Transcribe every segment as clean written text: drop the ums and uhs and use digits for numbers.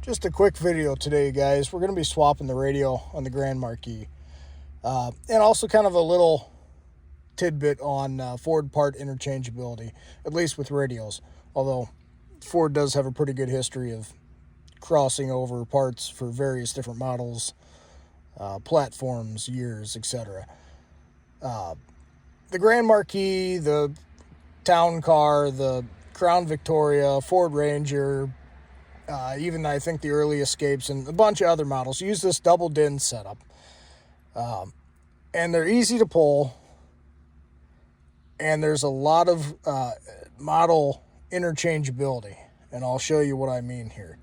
Just a quick video today, guys. We're going to be swapping the radio on the Grand Marquis. And also kind of a little tidbit on Ford part interchangeability, at least with radios. Although Ford does have a pretty good history of crossing over parts for various different models, platforms, years, etc. The Grand Marquis, the Town Car, the Crown Victoria, Ford Ranger, even I think the early Escapes and a bunch of other models use this double DIN setup. And they're easy to pull. And there's a lot of model interchangeability. And I'll show you what I mean here.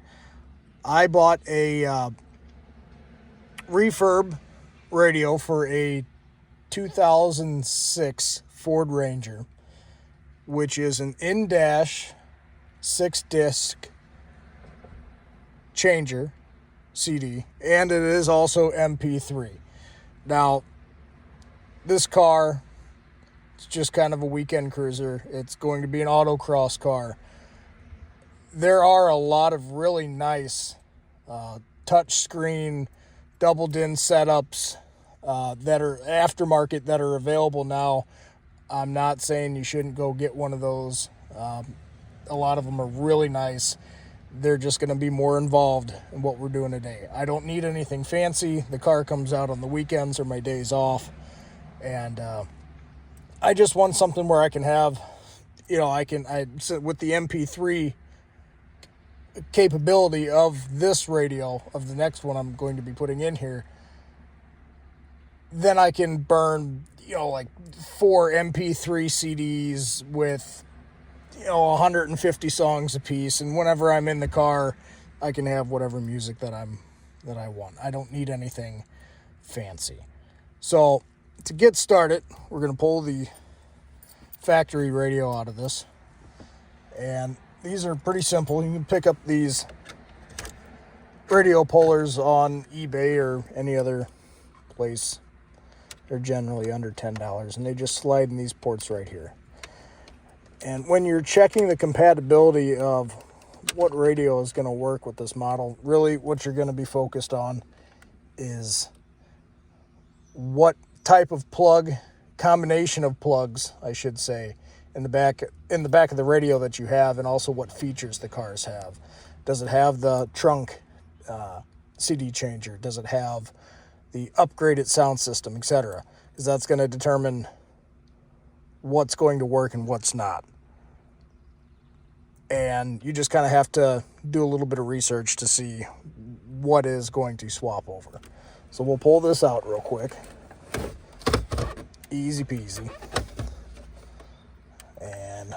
I bought a refurb radio for a 2006 Ford Ranger, which is an in-dash 6-disc changer CD, and it is also MP3. Now, this car, it's just kind of a weekend cruiser. It's going to be an autocross car. There are a lot of really nice touchscreen double DIN setups that are aftermarket that are available now. I'm not saying you shouldn't go get one of those. A lot of them are really nice. They're just going to be more involved in what we're doing today. I don't need anything fancy. The car comes out on the weekends or my days off. And I just want something where I can have, with the MP3 capability of this radio, of the next one I'm going to be putting in here, then I can burn, 4 MP3 CDs with 150 songs a piece, and whenever I'm in the car, I can have whatever music that I want. I don't need anything fancy. So to get started, we're going to pull the factory radio out of this, and these are pretty simple. You can pick up these radio pullers on eBay or any other place. They're generally under $10, and they just slide in these ports right here. And when you're checking the compatibility of what radio is going to work with this model, really what you're going to be focused on is what type of plug, combination of plugs, I should say, in the back of the radio that you have, and also what features the cars have. Does it have the trunk CD changer? Does it have the upgraded sound system, etc.? Because that's going to determine what's going to work and what's not. And you just kind of have to do a little bit of research to see what is going to swap over. So we'll pull this out real quick. Easy peasy. And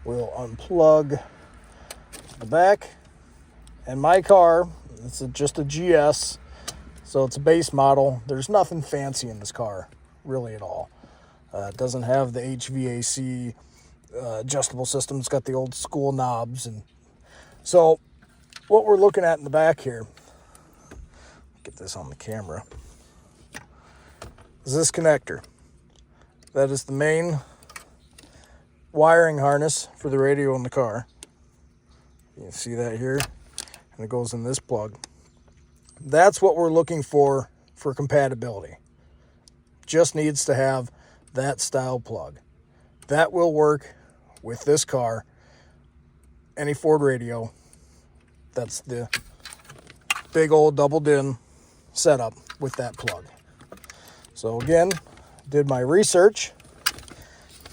we'll unplug the back. And my car, it's just a GS, so it's a base model. There's nothing fancy in this car, really at all. It doesn't have the HVAC adjustable system. It's got the old school knobs. And so what we're looking at in the back here, get this on the camera, is this connector. That is the main wiring harness for the radio in the car. You can see that here, and it goes in this plug. That's what we're looking for compatibility. Just needs to have that style plug. That will work with this car. Any Ford radio, that's the big old double DIN setup with that plug. So again, did my research,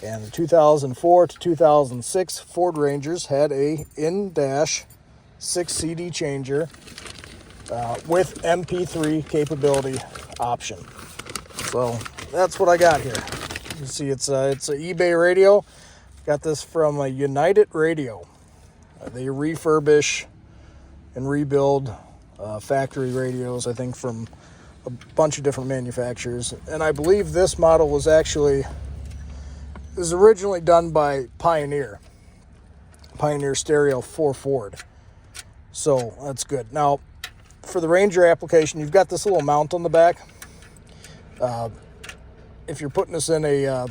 and the 2004 to 2006 Ford Rangers had a in-dash 6 CD changer with MP3 capability option. So that's what I got here. You can see it's an eBay radio. Got this from a United Radio. They refurbish and rebuild factory radios, I think, from a bunch of different manufacturers. And I believe this model was originally done by Pioneer Stereo for Ford. So that's good. Now, for the Ranger application, you've got this little mount on the back. If you're putting this in a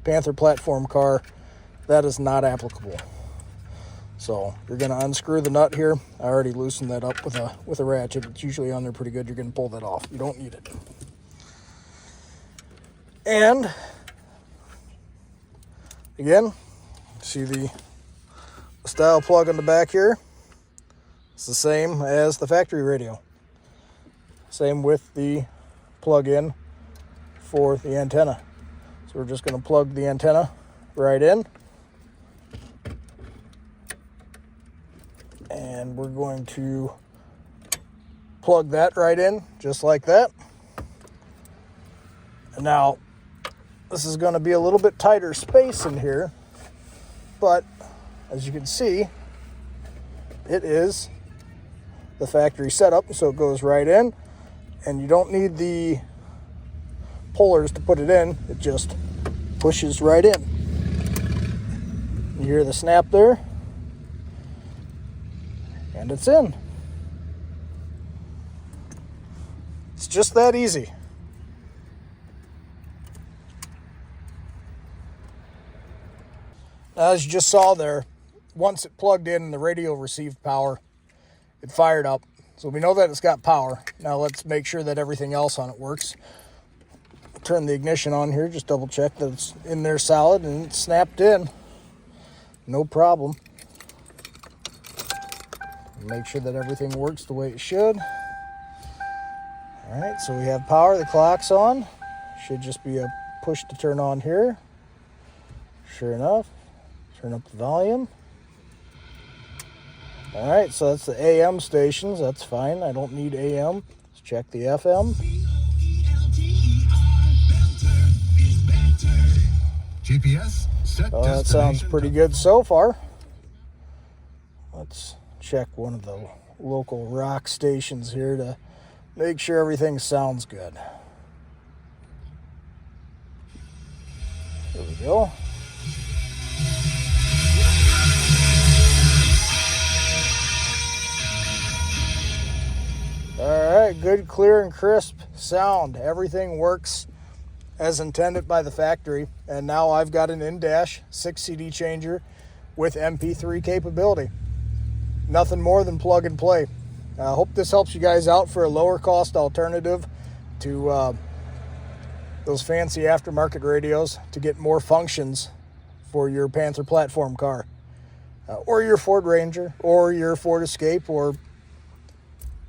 Panther platform car, that is not applicable. So you're going to unscrew the nut here. I already loosened that up with a ratchet. It's usually on there pretty good. You're going to pull that off. You don't need it. And again, see the style plug on the back here. It's the same as the factory radio. Same with the plug-in for the antenna. So we're just going to plug the antenna right in. And we're going to plug that right in, just like that. And now, this is going to be a little bit tighter space in here, but as you can see, it is the factory setup, so it goes right in, and you don't need the pullers to put it in. It just pushes right in. You hear the snap there, and it's in. It's just that easy. As you just saw there, once it plugged in and the radio received power, it fired up. So we know that it's got power. Now let's make sure that everything else on it works. Turn the ignition on here, just double check that it's in there solid and it's snapped in. No problem. Make sure that everything works the way it should. All right, so we have power, the clock's on. Should just be a push to turn on here. Sure enough, turn up the volume. All right, so that's the AM stations. That's fine. I don't need AM. Let's check the FM. GPS set. Oh, that sounds pretty good so far. Let's check one of the local rock stations here to make sure everything sounds good. There we go. All right, good, clear, and crisp sound. Everything works as intended by the factory. And now I've got an in-dash 6 CD changer with MP3 capability. Nothing more than plug and play. I hope this helps you guys out for a lower cost alternative to those fancy aftermarket radios to get more functions for your Panther platform car, or your Ford Ranger, or your Ford Escape, or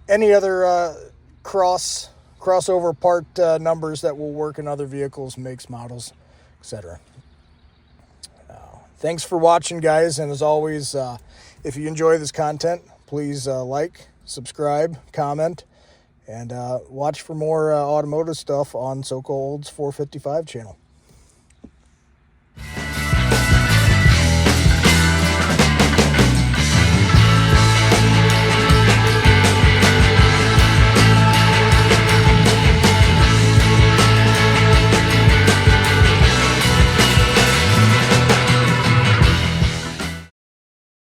any other crossover part numbers that will work in other vehicles, makes, models, etc. Thanks for watching, guys, and as always, if you enjoy this content, please like, subscribe, comment, and watch for more automotive stuff on So Cold's 455 channel.